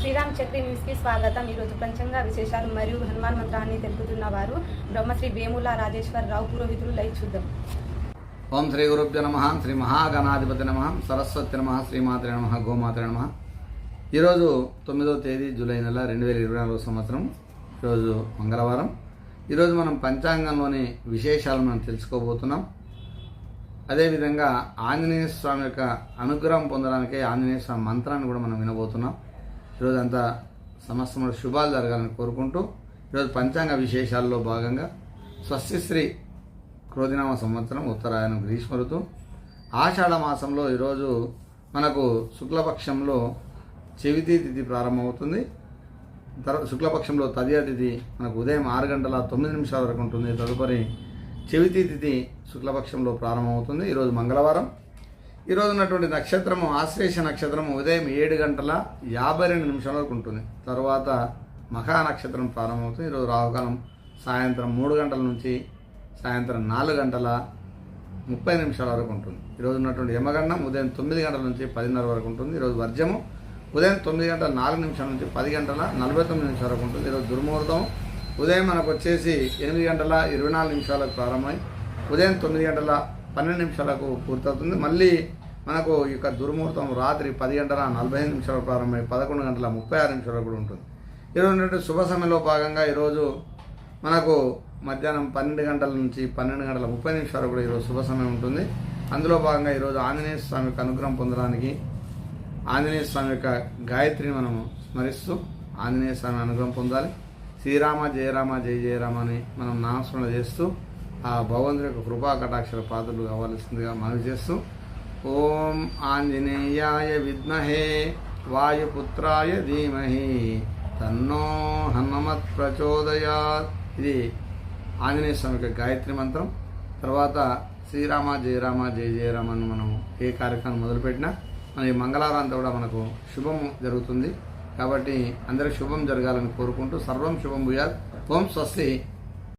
Sriram Chakri news కి స్వాగతం. ఈరోజు పంచాంగ విశేషాలు మరియు హనుమాన్ మంత్రాన్ని తెలుపుతున్న వారు బ్రహ్మశ్రీ వేముల రాజేశ్వరరావు పురోహితులు. లైవ్ చూద్దాం. ఓం శ్రీ గురుభ్యో నమః. శ్రీ మహాగణాధిపతి నమః. సరస్వతి నమః. శ్రీమాత్రే నమః. గోమాత్రే నమః. ఈరోజు 9వ తేదీ జూలై నెల 2024 సంవత్సరం. ఈరోజు మంగళవారం. ఈరోజు మనం పంచాంగంలోని విశేషాలను మనం తెలుసుకోబోతున్నాం. అదేవిధంగా ఆంజనేయ స్వామి యొక్క అనుగ్రహం పొందడానికి ఆంజనేయ స్వామి మంత్రాన్ని కూడా మనం వినబోతున్నాం. ఈరోజు అంతా సమస్తమైన శుభాలు జరగాలని కోరుకుంటూ ఈరోజు పంచాంగ విశేషాల్లో భాగంగా స్వస్తిశ్రీ క్రోధినామ సంవత్సరం, ఉత్తరాయణం, గ్రీష్మ ఋతువు, ఆషాఢ మాసంలో ఈరోజు మనకు శుక్లపక్షంలో చవితి తిథి ప్రారంభమవుతుంది. తర్వాత శుక్లపక్షంలో తదియ తిథి మనకు ఉదయం 6:09 వరకు ఉంటుంది. తదుపరి చవితి తిథి శుక్లపక్షంలో ప్రారంభమవుతుంది. ఈరోజు మంగళవారం. ఈరోజు ఉన్నటువంటి నక్షత్రము ఆశ్లేష నక్షత్రము ఉదయం 7:52 వరకు ఉంటుంది. తర్వాత మఖా నక్షత్రం ప్రారంభమవుతుంది. ఈరోజు రాహుకాలం సాయంత్రం 3 గంటల నుంచి సాయంత్రం 4:30 వరకు ఉంటుంది. ఈరోజు ఉన్నటువంటి యమగండం ఉదయం 9 గంటల నుంచి 10:30 వరకు ఉంటుంది. ఈరోజు వర్జము ఉదయం 9:04 నుంచి 10:49 వరకు ఉంటుంది. ఈరోజు దుర్ముహూర్తం ఉదయం మనకు వచ్చేసి 8:24 ప్రారంభమై ఉదయం 9:12 పూర్తవుతుంది. మళ్ళీ మనకు ఈ యొక్క దుర్ముహూర్తం రాత్రి 10:45 ప్రారంభమై 11:36 వరకు కూడా ఉంటుంది. ఈరోజు ఉన్నటువంటి శుభ సమయంలో భాగంగా ఈరోజు మనకు మధ్యాహ్నం 12 గంటల నుంచి 12:30 వరకు కూడా ఈరోజు శుభ సమయం ఉంటుంది. అందులో భాగంగా ఈరోజు ఆంజనేయ స్వామి యొక్క అనుగ్రహం పొందడానికి ఆంజనేయ స్వామి యొక్క గాయత్రిని మనము స్మరిస్తూ ఆంజనేయ స్వామి అనుగ్రహం పొందాలి. శ్రీరామ జయరామ జయ జయరామ అని మనం నామస్మరణ చేస్తూ ఆ భగవంతుని యొక్క కృపా కటాక్షర పాత్రలు కావాల్సిందిగా మనవి చేస్తూ ఓం ఆంజనేయాయ విద్మహే వాయుపుత్రాయ ధీమహి తన్నో హనుమత్ ప్రచోదయాత్. ఇది ఆంజనేయ స్వామి యొక్క గాయత్రి మంత్రం. తర్వాత శ్రీరామ జయరామ జయ జయరామ అని మనం ఏ కార్యక్రమం మొదలుపెట్టినా మన ఈ మంగళవారం అంతా కూడా మనకు శుభం జరుగుతుంది. కాబట్టి అందరికి శుభం జరగాలని కోరుకుంటూ సర్వం శుభం భూయాత్. ఓం స్వస్తి.